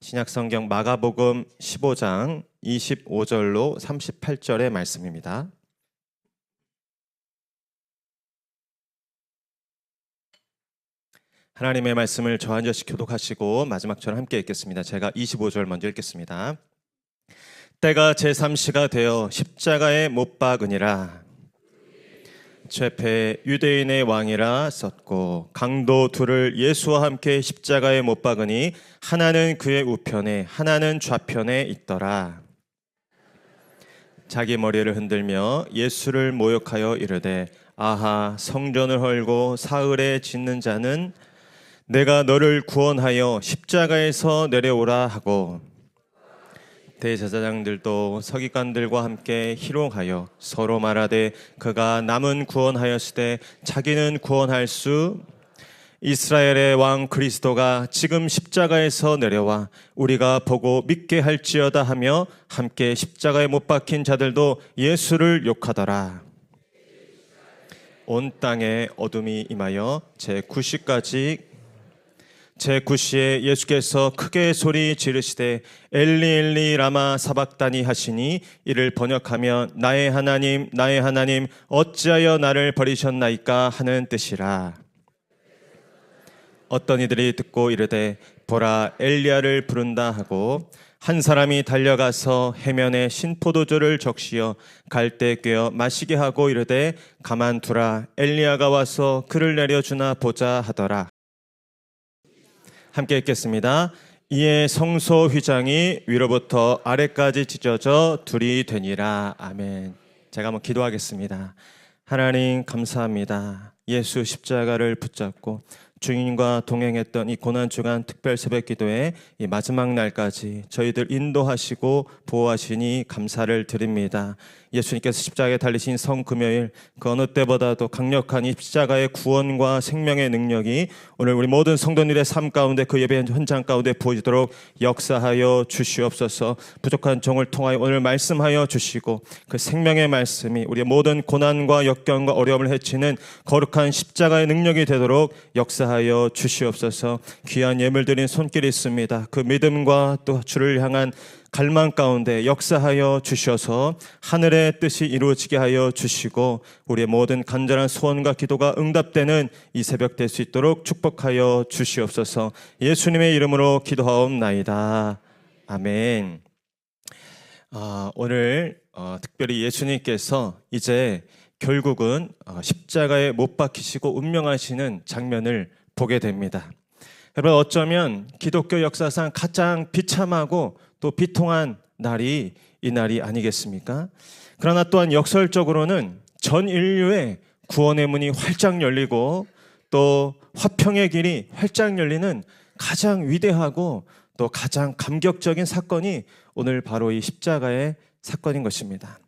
신약성경 마가복음 15장 25절로 38절의 말씀입니다. 하나님의 말씀을 저 한 절씩 교독하시고 마지막 절 함께 읽겠습니다. 제가 25절 먼저 읽겠습니다. 때가 제3시가 되어 십자가에 못 박으니라. 죄패 유대인의 왕이라 썼고 강도 둘을 예수와 함께 십자가에 못 박으니 하나는 그의 우편에 하나는 좌편에 있더라. 자기 머리를 흔들며 예수를 모욕하여 이르되 아하 성전을 헐고 사흘에 짓는 자는 내가 너를 구원하여 십자가에서 내려오라 하고 대제사장들도 서기관들과 함께 희롱하여 서로 말하되 그가 남은 구원하였으되 자기는 구원할 수 이스라엘의 왕 그리스도가 지금 십자가에서 내려와 우리가 보고 믿게 할지어다 하며 함께 십자가에 못 박힌 자들도 예수를 욕하더라. 온 땅에 어둠이 임하여 제9시에 예수께서 크게 소리 지르시되 엘리 엘리 라마 사박다니 하시니 이를 번역하면 나의 하나님 어찌하여 나를 버리셨나이까 하는 뜻이라. 어떤 이들이 듣고 이르되 보라 엘리야를 부른다 하고 한 사람이 달려가서 해면에 신포도주를 적시어 갈대 꿰어 마시게 하고 이르되 가만두라 엘리야가 와서 그를 내려주나 보자 하더라. 함께 읽겠습니다. 이에 성소 휘장이 위로부터 아래까지 찢어져 둘이 되니라. 아멘. 제가 한번 기도하겠습니다. 하나님 감사합니다. 예수 십자가를 붙잡고 주님과 동행했던 이 고난주간 특별 새벽 기도의 이 마지막 날까지 저희들 인도하시고 보호하시니 감사를 드립니다. 예수님께서 십자가에 달리신 성금요일 그 어느 때보다도 강력한 이 십자가의 구원과 생명의 능력이 오늘 우리 모든 성도님의 삶 가운데 그 예배 현장 가운데 보이도록 역사하여 주시옵소서. 부족한 종을 통하여 오늘 말씀하여 주시고 그 생명의 말씀이 우리의 모든 고난과 역경과 어려움을 해치는 거룩한 십자가의 능력이 되도록 역사하여 주시옵소서. 귀한 예물 드린 손길이 있습니다. 그 믿음과 또 주를 향한 갈망 가운데 역사하여 주셔서 하늘의 뜻이 이루어지게 하여 주시고 우리의 모든 간절한 소원과 기도가 응답되는 이 새벽 될 수 있도록 축복하여 주시옵소서. 예수님의 이름으로 기도하옵나이다. 아멘. 오늘 특별히 예수님께서 이제 결국은 십자가에 못 박히시고 운명하시는 장면을 보게 됩니다. 여러분 어쩌면 기독교 역사상 가장 비참하고 또 비통한 날이 이 날이 아니겠습니까? 그러나 또한 역설적으로는 전 인류의 구원의 문이 활짝 열리고 또 화평의 길이 활짝 열리는 가장 위대하고 또 가장 감격적인 사건이 오늘 바로 이 십자가의 사건인 것입니다.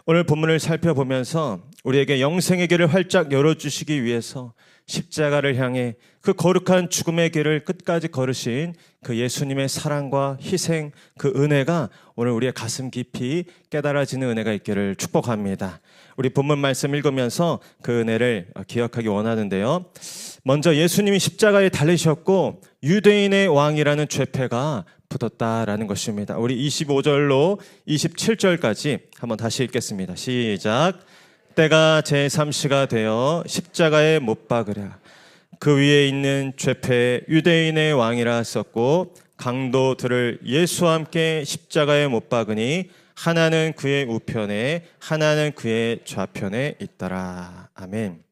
오늘 본문을 살펴보면서 우리에게 영생의 길을 활짝 열어주시기 위해서 십자가를 향해 그 거룩한 죽음의 길을 끝까지 걸으신 그 예수님의 사랑과 희생, 그 은혜가 오늘 우리의 가슴 깊이 깨달아지는 은혜가 있기를 축복합니다. 우리 본문 말씀 읽으면서 그 은혜를 기억하기 원하는데요. 먼저 예수님이 십자가에 달리셨고 유대인의 왕이라는 죄패가 붙었다라는 것입니다. 우리 25절로 27절까지 한번 다시 읽겠습니다. 시작. 때가 제3시가 되어 십자가에 못 박으랴. 그 위에 있는 죄패 유대인의 왕이라 썼고 강도 들을 예수와 함께 십자가에 못 박으니 하나는 그의 우편에 하나는 그의 좌편에 있더라. 아멘.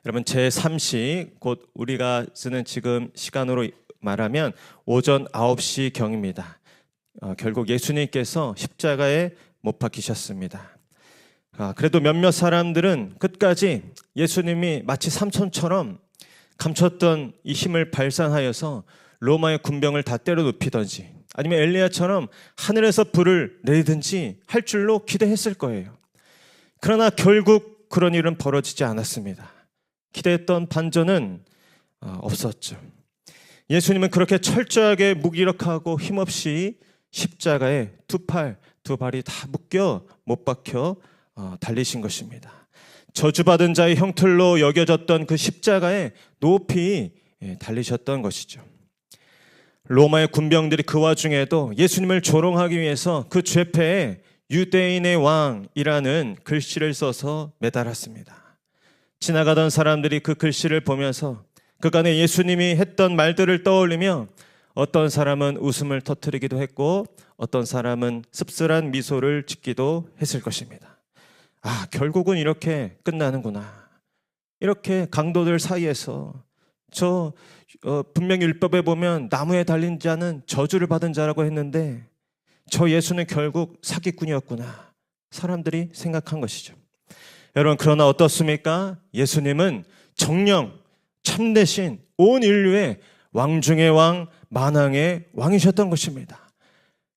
여러분 제3시 곧 우리가 쓰는 지금 시간으로 말하면 오전 9시 경입니다. 결국 예수님께서 십자가에 못 박히셨습니다. 그래도 몇몇 사람들은 끝까지 예수님이 마치 삼손처럼 감췄던 이 힘을 발산하여서 로마의 군병을 다 때려 눕히든지 아니면 엘리야처럼 하늘에서 불을 내리든지 할 줄로 기대했을 거예요. 그러나 결국 그런 일은 벌어지지 않았습니다. 기대했던 반전은 없었죠. 예수님은 그렇게 철저하게 무기력하고 힘없이 십자가에 두 발이 다 묶여 못 박혀 달리신 것입니다. 저주받은 자의 형틀로 여겨졌던 그 십자가에 높이 달리셨던 것이죠. 로마의 군병들이 그 와중에도 예수님을 조롱하기 위해서 그 죄패에 유대인의 왕이라는 글씨를 써서 매달았습니다. 지나가던 사람들이 그 글씨를 보면서 그간에 예수님이 했던 말들을 떠올리며 어떤 사람은 웃음을 터뜨리기도 했고 어떤 사람은 씁쓸한 미소를 짓기도 했을 것입니다. 아, 결국은 이렇게 끝나는구나. 이렇게 강도들 사이에서 분명히 율법에 보면 나무에 달린 자는 저주를 받은 자라고 했는데 저 예수는 결국 사기꾼이었구나. 사람들이 생각한 것이죠. 여러분, 그러나 어떻습니까? 예수님은 정령 참되신 온 인류의 왕 중의 왕, 만왕의 왕이셨던 것입니다.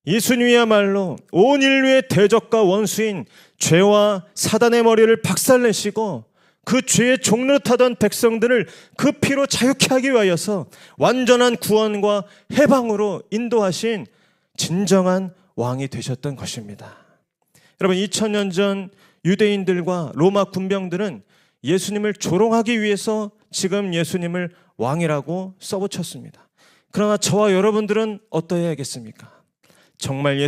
예수님이야말로 온 인류의 대적과 원수인 죄와 사단의 머리를 박살내시고 그 죄의 종노릇하던 백성들을 그 피로 자유케 하기 위하여서 완전한 구원과 해방으로 인도하신 진정한 왕이 되셨던 것입니다. 여러분, 2000년 전 유대인들과 로마 군병들은 예수님을 조롱하기 위해서 지금 예수님을 왕이라고 써붙였습니다. 그러나 저와 여러분들은 어떠해야겠습니까? 정말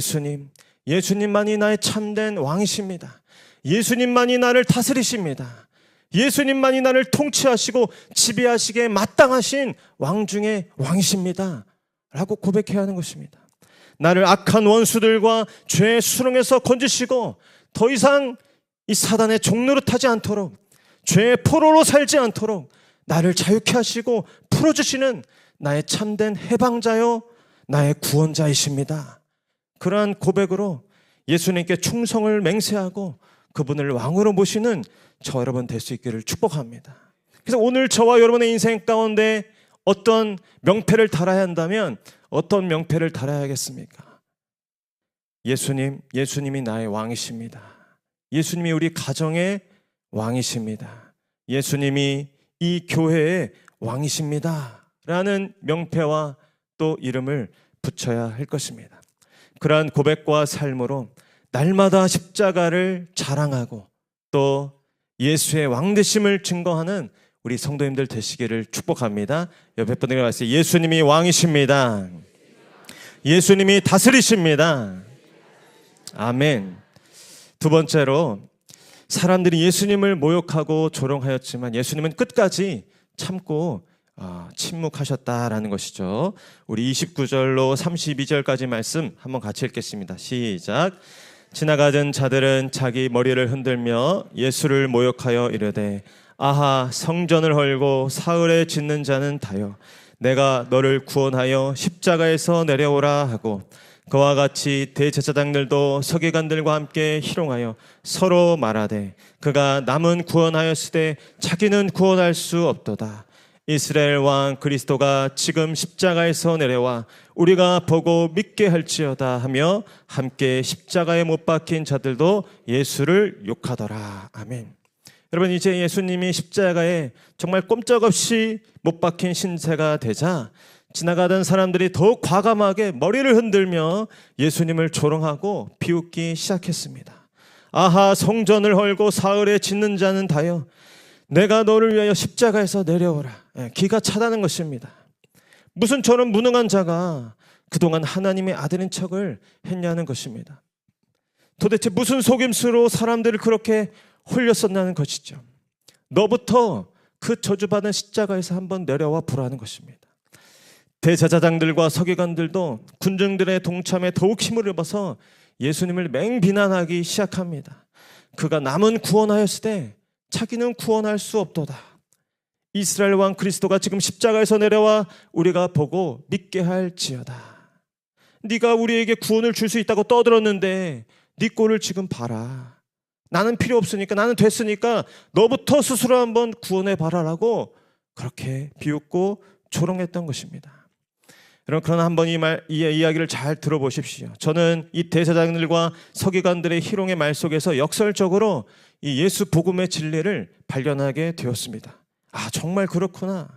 예수님만이 나의 참된 왕이십니다. 예수님만이 나를 다스리십니다. 예수님만이 나를 통치하시고 지배하시기에 마땅하신 왕 중의 왕이십니다. 라고 고백해야 하는 것입니다. 나를 악한 원수들과 죄의 수렁에서 건지시고 더 이상 이 사단의 종노릇하지 않도록 죄의 포로로 살지 않도록 나를 자유케 하시고 풀어주시는 나의 참된 해방자요 나의 구원자이십니다. 그러한 고백으로 예수님께 충성을 맹세하고 그분을 왕으로 모시는 저 여러분 될 수 있기를 축복합니다. 그래서 오늘 저와 여러분의 인생 가운데 어떤 명패를 달아야 한다면 어떤 명패를 달아야겠습니까? 예수님이 나의 왕이십니다. 예수님이 우리 가정의 왕이십니다. 예수님이 이 교회의 왕이십니다. 라는 명패와 또 이름을 붙여야 할 것입니다. 그러한 고백과 삶으로 날마다 십자가를 자랑하고 또 예수의 왕되심을 증거하는 우리 성도님들 되시기를 축복합니다. 옆에 분들과 같이 예수님이 왕이십니다. 예수님이 다스리십니다. 아멘. 두 번째로 사람들이 예수님을 모욕하고 조롱하였지만 예수님은 끝까지 참고 침묵하셨다라는 것이죠. 우리 29절로 32절까지 말씀 한번 같이 읽겠습니다. 시작. 지나가던 자들은 자기 머리를 흔들며 예수를 모욕하여 이르되 아하, 성전을 헐고 사흘에 짓는 자는 다여 내가 너를 구원하여 십자가에서 내려오라 하고 그와 같이 대제사장들도 서기관들과 함께 희롱하여 서로 말하되 그가 남은 구원하였으되 자기는 구원할 수 없도다. 이스라엘 왕 그리스도가 지금 십자가에서 내려와 우리가 보고 믿게 할지어다 하며 함께 십자가에 못 박힌 자들도 예수를 욕하더라. 아멘. 여러분, 이제 예수님이 십자가에 정말 꼼짝없이 못 박힌 신세가 되자 지나가던 사람들이 더욱 과감하게 머리를 흔들며 예수님을 조롱하고 비웃기 시작했습니다. 아하, 성전을 헐고 사흘에 짓는 자는 다여 내가 너를 위하여 십자가에서 내려오라. 기가 차다는 것입니다. 무슨 저런 무능한 자가 그동안 하나님의 아들인 척을 했냐는 것입니다. 도대체 무슨 속임수로 사람들을 그렇게 홀렸었냐는 것이죠. 너부터 그 저주받은 십자가에서 한번 내려와 보라는 것입니다. 대제사장들과 서기관들도 군중들의 동참에 더욱 힘을 입어서 예수님을 맹비난하기 시작합니다. 그가 남은 구원하였으되 자기는 구원할 수 없도다. 이스라엘 왕 그리스도가 지금 십자가에서 내려와 우리가 보고 믿게 할지어다. 네가 우리에게 구원을 줄 수 있다고 떠들었는데 네 꼴을 지금 봐라. 나는 필요 없으니까, 나는 됐으니까 너부터 스스로 한번 구원해 봐라라고 그렇게 비웃고 조롱했던 것입니다. 여러분, 그러나 한번 이 이야기를 잘 들어보십시오. 저는 이 대제사장들과 서기관들의 희롱의 말 속에서 역설적으로 이 예수 복음의 진리를 발견하게 되었습니다. 아, 정말 그렇구나.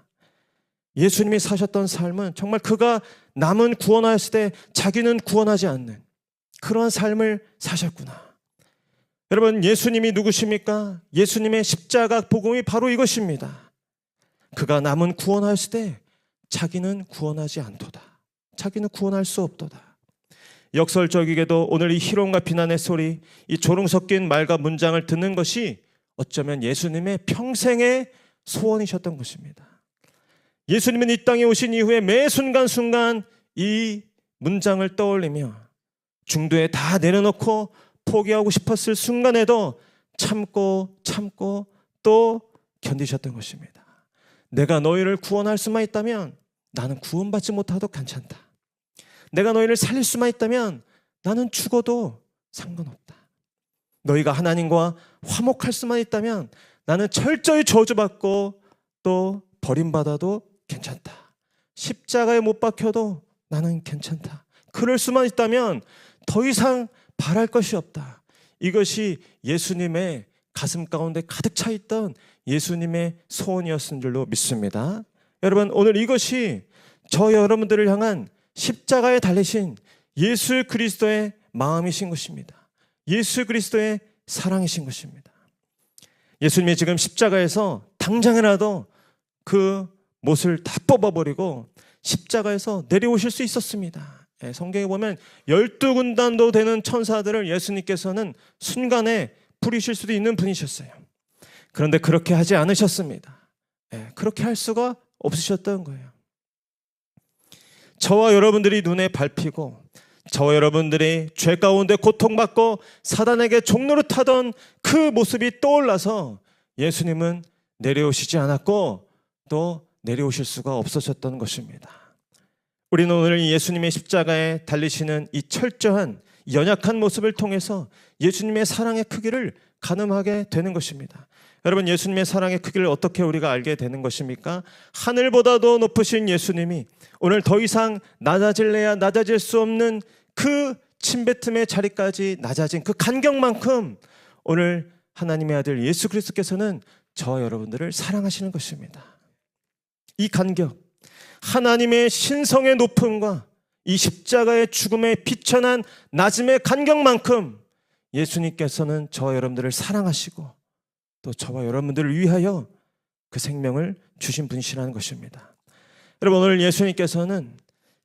예수님이 사셨던 삶은 정말 그가 남은 구원하였을 때 자기는 구원하지 않는 그러한 삶을 사셨구나. 여러분, 예수님이 누구십니까? 예수님의 십자가 복음이 바로 이것입니다. 그가 남은 구원하였을 때 자기는 구원하지 않도다. 자기는 구원할 수 없도다. 역설적이게도 오늘 이 희롱과 비난의 소리, 이 조롱 섞인 말과 문장을 듣는 것이 어쩌면 예수님의 평생의 소원이셨던 것입니다. 예수님은 이 땅에 오신 이후에 매 순간순간 이 문장을 떠올리며 중도에 다 내려놓고 포기하고 싶었을 순간에도 참고 또 견디셨던 것입니다. 내가 너희를 구원할 수만 있다면 나는 구원받지 못하도 괜찮다. 내가 너희를 살릴 수만 있다면 나는 죽어도 상관없다. 너희가 하나님과 화목할 수만 있다면 나는 철저히 저주받고 또 버림받아도 괜찮다. 십자가에 못 박혀도 나는 괜찮다. 그럴 수만 있다면 더 이상 바랄 것이 없다. 이것이 예수님의 가슴 가운데 가득 차 있던 예수님의 소원이었은 줄로 믿습니다. 여러분, 오늘 이것이 저 여러분들을 향한 십자가에 달리신 예수 그리스도의 마음이신 것입니다. 예수 그리스도의 사랑이신 것입니다. 예수님이 지금 십자가에서 당장이라도 그 못을 다 뽑아버리고 십자가에서 내려오실 수 있었습니다. 성경에 보면 12군단도 되는 천사들을 예수님께서는 순간에 부리실 수도 있는 분이셨어요. 그런데 그렇게 하지 않으셨습니다. 그렇게 할 수가 없으셨던 거예요. 저와 여러분들이 눈에 밟히고 저와 여러분들이 죄 가운데 고통받고 사단에게 종노릇하던 그 모습이 떠올라서 예수님은 내려오시지 않았고 또 내려오실 수가 없으셨던 것입니다. 우리는 오늘 예수님의 십자가에 달리시는 이 철저한 연약한 모습을 통해서 예수님의 사랑의 크기를 가늠하게 되는 것입니다. 여러분, 예수님의 사랑의 크기를 어떻게 우리가 알게 되는 것입니까? 하늘보다도 높으신 예수님이 오늘 더 이상 낮아질래야 낮아질 수 없는 그 침뱉음의 자리까지 낮아진 그 간격만큼 오늘 하나님의 아들 예수 그리스도께서는 저와 여러분들을 사랑하시는 것입니다. 이 간격, 하나님의 신성의 높음과 이 십자가의 죽음의 비천한 낮음의 간격만큼 예수님께서는 저와 여러분들을 사랑하시고 또 저와 여러분들을 위하여 그 생명을 주신 분이시라는 것입니다. 여러분, 오늘 예수님께서는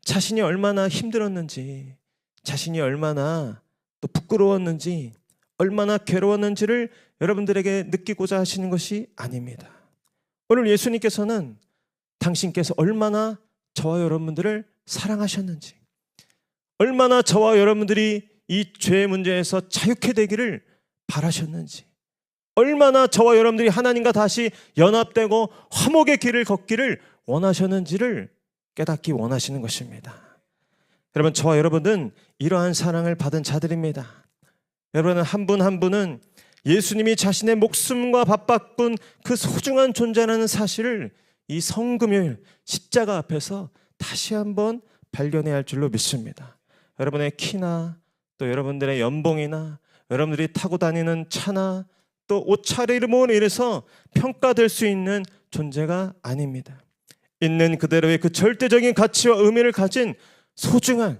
자신이 얼마나 힘들었는지, 자신이 얼마나 또 부끄러웠는지, 얼마나 괴로웠는지를 여러분들에게 느끼고자 하시는 것이 아닙니다. 오늘 예수님께서는 당신께서 얼마나 저와 여러분들을 사랑하셨는지, 얼마나 저와 여러분들이 이 죄의 문제에서 자유케 되기를 바라셨는지, 얼마나 저와 여러분들이 하나님과 다시 연합되고 화목의 길을 걷기를 원하셨는지를 깨닫기 원하시는 것입니다. 여러분, 저와 여러분은 이러한 사랑을 받은 자들입니다. 여러분, 한 분 한 분은 예수님이 자신의 목숨과 밥바꾼 그 소중한 존재라는 사실을 이 성금요일 십자가 앞에서 다시 한번 발견해야 할 줄로 믿습니다. 여러분의 키나 또 여러분들의 연봉이나 여러분들이 타고 다니는 차나 또 옷차림으로 인해서 평가될 수 있는 존재가 아닙니다. 있는 그대로의 그 절대적인 가치와 의미를 가진 소중한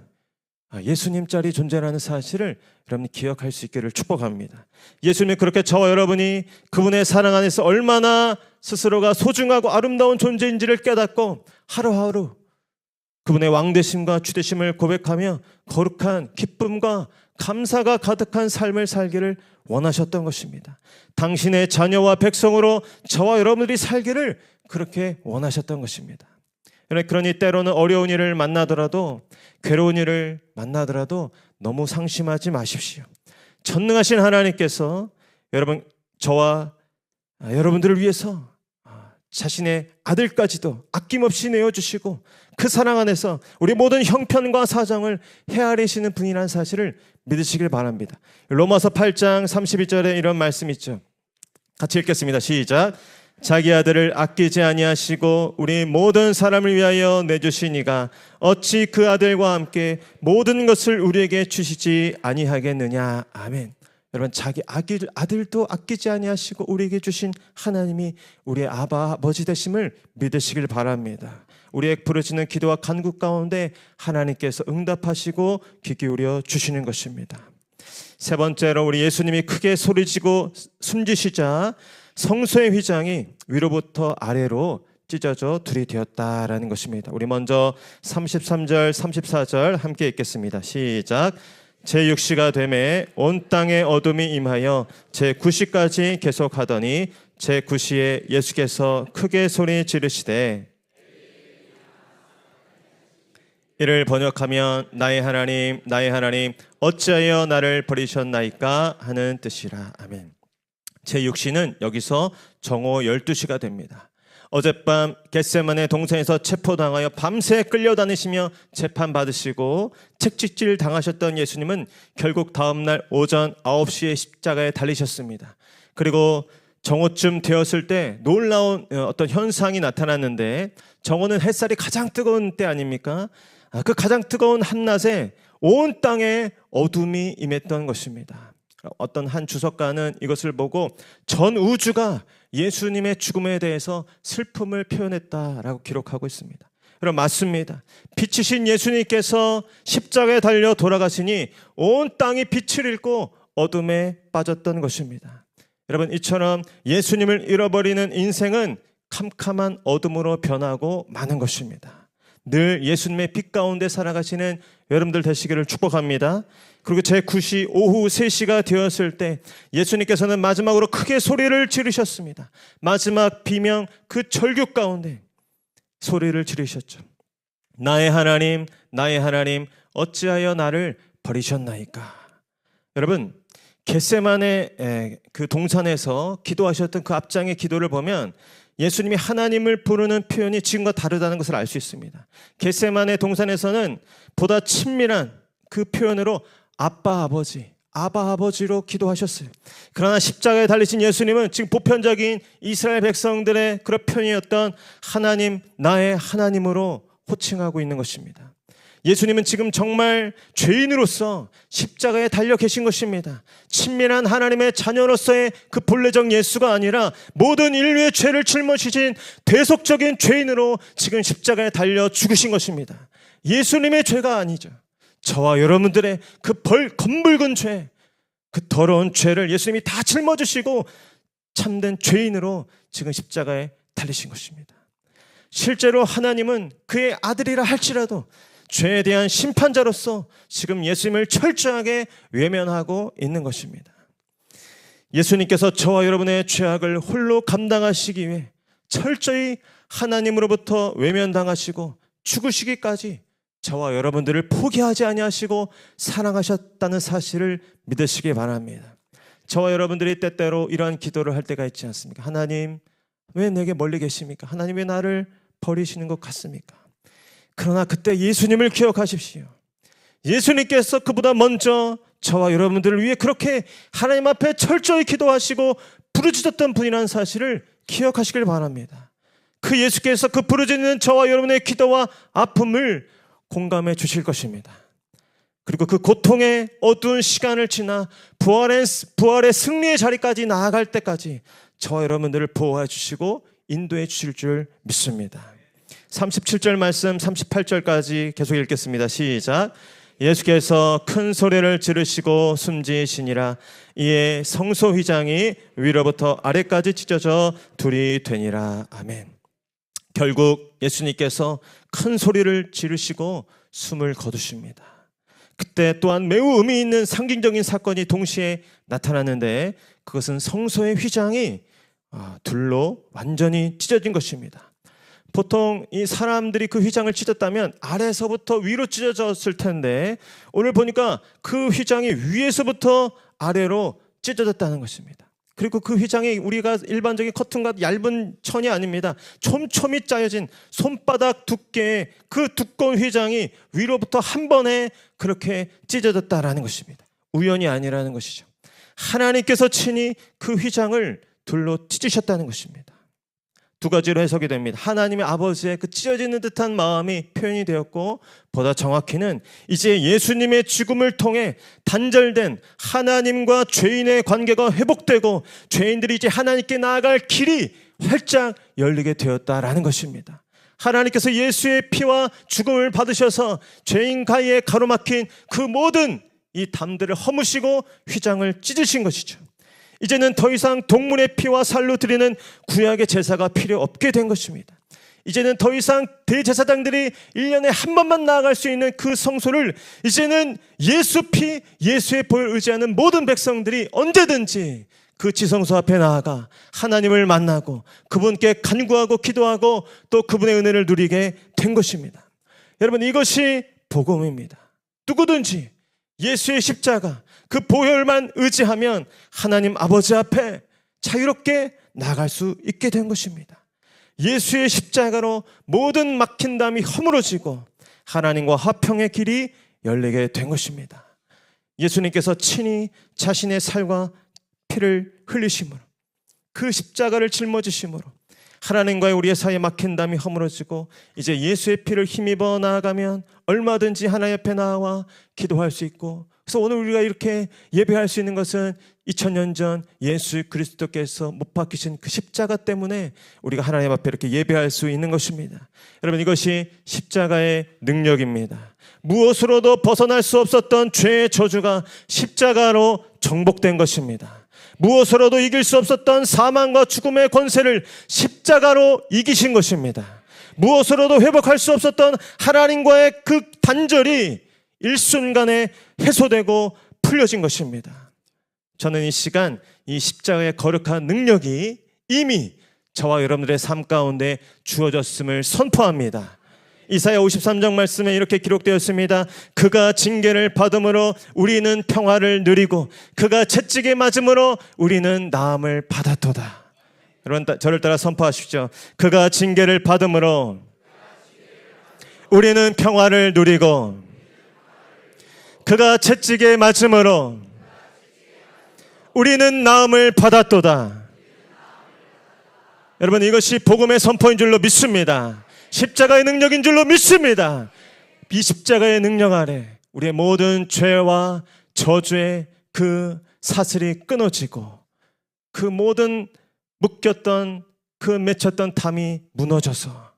예수님짜리 존재라는 사실을 여러분이 기억할 수 있기를 축복합니다. 예수님이 그렇게 저와 여러분이 그분의 사랑 안에서 얼마나 스스로가 소중하고 아름다운 존재인지를 깨닫고 하루하루 그분의 왕되심과 주되심을 고백하며 거룩한 기쁨과 감사가 가득한 삶을 살기를 원하셨던 것입니다. 당신의 자녀와 백성으로 저와 여러분들이 살기를 그렇게 원하셨던 것입니다. 그러니 때로는 어려운 일을 만나더라도, 괴로운 일을 만나더라도 너무 상심하지 마십시오. 전능하신 하나님께서 저와 여러분들을 위해서 자신의 아들까지도 아낌없이 내어주시고 그 사랑 안에서 우리 모든 형편과 사정을 헤아리시는 분이라는 사실을 믿으시길 바랍니다. 로마서 8장 32절에 이런 말씀이 있죠. 같이 읽겠습니다. 시작. 자기 아들을 아끼지 아니하시고 우리 모든 사람을 위하여 내주시니가 어찌 그 아들과 함께 모든 것을 우리에게 주시지 아니하겠느냐. 아멘. 여러분, 자기 아들도 아끼지 아니하시고 우리에게 주신 하나님이 우리의 아버지 되심을 믿으시길 바랍니다. 우리의 부르짖는 기도와 간구 가운데 하나님께서 응답하시고 귀 기울여 주시는 것입니다. 세 번째로 우리 예수님이 크게 소리지고 숨지시자 성소의 휘장이 위로부터 아래로 찢어져 둘이 되었다라는 것입니다. 우리 먼저 33절, 34절 함께 읽겠습니다. 시작. 제6시가 되매 온 땅에 어둠이 임하여 제9시까지 계속하더니 제9시에 예수께서 크게 소리 지르시되, 이를 번역하면 나의 하나님, 나의 하나님, 어찌하여 나를 버리셨나이까 하는 뜻이라. 아멘. 제6시는 여기서 정오 12시가 됩니다. 어젯밤 겟세마네 동산에서 체포당하여 밤새 끌려다니시며 재판받으시고 채찍질 당하셨던 예수님은 결국 다음날 오전 9시에 십자가에 달리셨습니다. 그리고 정오쯤 되었을 때 놀라운 어떤 현상이 나타났는데, 정오는 햇살이 가장 뜨거운 때 아닙니까? 그 가장 뜨거운 한낮에 온 땅에 어둠이 임했던 것입니다. 어떤 한 주석가는 이것을 보고 전 우주가 예수님의 죽음에 대해서 슬픔을 표현했다라고 기록하고 있습니다. 그럼 맞습니다. 빛이신 예수님께서 십자가에 달려 돌아가시니 온 땅이 빛을 잃고 어둠에 빠졌던 것입니다. 여러분, 이처럼 예수님을 잃어버리는 인생은 캄캄한 어둠으로 변하고 마는 것입니다. 늘 예수님의 빛 가운데 살아가시는 여러분들 되시기를 축복합니다. 그리고 제9시 오후 3시가 되었을 때 예수님께서는 마지막으로 크게 소리를 지르셨습니다. 마지막 비명, 그 절규 가운데 소리를 지르셨죠. 나의 하나님, 나의 하나님, 어찌하여 나를 버리셨나이까. 여러분, 겟세마네 그 동산에서 기도하셨던 그 앞장의 기도를 보면 예수님이 하나님을 부르는 표현이 지금과 다르다는 것을 알 수 있습니다. 겟세마네 동산에서는 보다 친밀한 그 표현으로 아빠 아버지, 아바 아버지로 기도하셨어요. 그러나 십자가에 달리신 예수님은 지금 보편적인 이스라엘 백성들의 그런 표현이었던 하나님, 나의 하나님으로 호칭하고 있는 것입니다. 예수님은 지금 정말 죄인으로서 십자가에 달려 계신 것입니다. 친밀한 하나님의 자녀로서의 그 본래적 예수가 아니라 모든 인류의 죄를 짊어지신 대속적인 죄인으로 지금 십자가에 달려 죽으신 것입니다. 예수님의 죄가 아니죠. 저와 여러분들의 그 검붉은 죄, 그 더러운 죄를 예수님이 다 짊어지시고 참된 죄인으로 지금 십자가에 달리신 것입니다. 실제로 하나님은 그의 아들이라 할지라도 죄에 대한 심판자로서 지금 예수님을 철저하게 외면하고 있는 것입니다. 예수님께서 저와 여러분의 죄악을 홀로 감당하시기 위해 철저히 하나님으로부터 외면당하시고 죽으시기까지 저와 여러분들을 포기하지 아니하시고 사랑하셨다는 사실을 믿으시기 바랍니다. 저와 여러분들이 때때로 이러한 기도를 할 때가 있지 않습니까? 하나님, 왜 내게 멀리 계십니까? 하나님, 왜 나를 버리시는 것 같습니까? 그러나 그때 예수님을 기억하십시오. 예수님께서 그보다 먼저 저와 여러분들을 위해 그렇게 하나님 앞에 철저히 기도하시고 부르짖었던 분이라는 사실을 기억하시길 바랍니다. 그 예수께서 그 부르짖는 저와 여러분의 기도와 아픔을 공감해 주실 것입니다. 그리고 그 고통의 어두운 시간을 지나 부활의 승리의 자리까지 나아갈 때까지 저와 여러분들을 보호해 주시고 인도해 주실 줄 믿습니다. 37절 말씀 38절까지 계속 읽겠습니다. 시작. 예수께서 큰 소리를 지르시고 숨지시니라. 이에 성소 휘장이 위로부터 아래까지 찢어져 둘이 되니라. 아멘. 결국 예수님께서 큰 소리를 지르시고 숨을 거두십니다. 그때 또한 매우 의미 있는 상징적인 사건이 동시에 나타나는데, 그것은 성소의 휘장이 둘로 완전히 찢어진 것입니다. 보통 이 사람들이 그 휘장을 찢었다면 아래서부터 위로 찢어졌을 텐데, 오늘 보니까 그 휘장이 위에서부터 아래로 찢어졌다는 것입니다. 그리고 그 휘장이 우리가 일반적인 커튼과 얇은 천이 아닙니다. 촘촘히 짜여진 손바닥 두께의 그 두꺼운 휘장이 위로부터 한 번에 그렇게 찢어졌다라는 것입니다. 우연이 아니라는 것이죠. 하나님께서 친히 그 휘장을 둘로 찢으셨다는 것입니다. 두 가지로 해석이 됩니다. 하나님의 아버지의 그 찢어지는 듯한 마음이 표현이 되었고, 보다 정확히는 이제 예수님의 죽음을 통해 단절된 하나님과 죄인의 관계가 회복되고 죄인들이 이제 하나님께 나아갈 길이 활짝 열리게 되었다라는 것입니다. 하나님께서 예수의 피와 죽음을 받으셔서 죄인 가운데 가로막힌 그 모든 이 담들을 허무시고 휘장을 찢으신 것이죠. 이제는 더 이상 동물의 피와 살로 드리는 구약의 제사가 필요 없게 된 것입니다. 이제는 더 이상 대제사장들이 1년에 한 번만 나아갈 수 있는 그 성소를 이제는 예수 피, 예수의 보혈을 의지하는 모든 백성들이 언제든지 그 지성소 앞에 나아가 하나님을 만나고 그분께 간구하고 기도하고 또 그분의 은혜를 누리게 된 것입니다. 여러분, 이것이 복음입니다. 누구든지 예수의 십자가, 그 보혈만 의지하면 하나님 아버지 앞에 자유롭게 나갈 수 있게 된 것입니다. 예수의 십자가로 모든 막힌 담이 허물어지고 하나님과 화평의 길이 열리게 된 것입니다. 예수님께서 친히 자신의 살과 피를 흘리심으로, 그 십자가를 짊어지심으로 하나님과의 우리의 사이에 막힌 담이 허물어지고 이제 예수의 피를 힘입어 나아가면 얼마든지 하나님 앞에 나와 기도할 수 있고, 그래서 오늘 우리가 이렇게 예배할 수 있는 것은 2000년 전 예수 그리스도께서 못 박히신 그 십자가 때문에 우리가 하나님 앞에 이렇게 예배할 수 있는 것입니다. 여러분, 이것이 십자가의 능력입니다. 무엇으로도 벗어날 수 없었던 죄의 저주가 십자가로 정복된 것입니다. 무엇으로도 이길 수 없었던 사망과 죽음의 권세를 십자가로 이기신 것입니다. 무엇으로도 회복할 수 없었던 하나님과의 그 단절이 일순간에 해소되고 풀려진 것입니다. 저는 이 시간 이 십자가의 거룩한 능력이 이미 저와 여러분들의 삶 가운데 주어졌음을 선포합니다. 이사야 53장 말씀에 이렇게 기록되었습니다. 그가 징계를 받음으로 우리는 평화를 누리고 그가 채찍에 맞음으로 우리는 나음을 받았도다. 여러분, 저를 따라 선포하십시오. 그가 징계를 받음으로 우리는 평화를 누리고 그가 채찍에 맞음으로 우리는 나음을 받았도다. 여러분, 이것이 복음의 선포인 줄로 믿습니다. 십자가의 능력인 줄로 믿습니다. 이 십자가의 능력 아래 우리의 모든 죄와 저주의 그 사슬이 끊어지고 그 모든 묶였던 그 맺혔던 담이 무너져서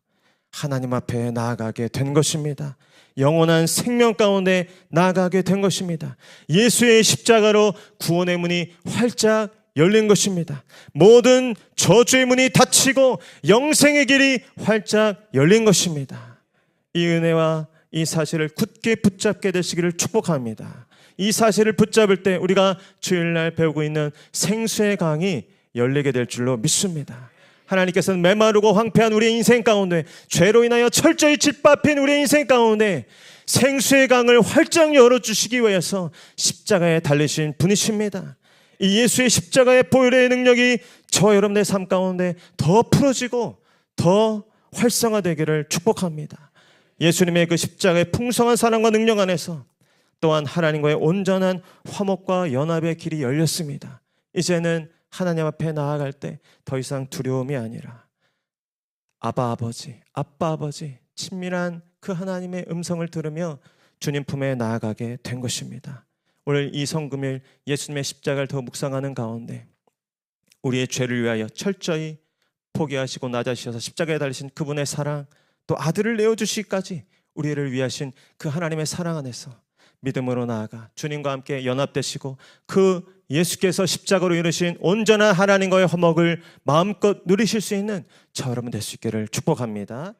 하나님 앞에 나아가게 된 것입니다. 영원한 생명 가운데 나아가게 된 것입니다. 예수의 십자가로 구원의 문이 활짝 열린 것입니다. 모든 저주의 문이 닫히고 영생의 길이 활짝 열린 것입니다. 이 은혜와 이 사실을 굳게 붙잡게 되시기를 축복합니다. 이 사실을 붙잡을 때 우리가 주일날 배우고 있는 생수의 강이 열리게 될 줄로 믿습니다. 하나님께서는 메마르고 황폐한 우리의 인생 가운데, 죄로 인하여 철저히 짓밟힌 우리의 인생 가운데 생수의 강을 활짝 열어주시기 위해서 십자가에 달리신 분이십니다. 이 예수의 십자가의 보혈의 능력이 저와 여러분의 삶 가운데 더 풀어지고 더 활성화되기를 축복합니다. 예수님의 그 십자가의 풍성한 사랑과 능력 안에서 또한 하나님과의 온전한 화목과 연합의 길이 열렸습니다. 이제는 하나님 앞에 나아갈 때 더 이상 두려움이 아니라 아바 아버지, 아빠 아버지, 친밀한 그 하나님의 음성을 들으며 주님 품에 나아가게 된 것입니다. 오늘 이 성금일 예수님의 십자가를 더 묵상하는 가운데 우리의 죄를 위하여 철저히 포기하시고 낮아지셔서 십자가에 달리신 그분의 사랑, 또 아들을 내어주시기까지 우리를 위하신 그 하나님의 사랑 안에서 믿음으로 나아가 주님과 함께 연합되시고 그 예수께서 십자가로 이루신 온전한 하나님과의 화목을 마음껏 누리실 수 있는 저 여러분 될 수 있기를 축복합니다.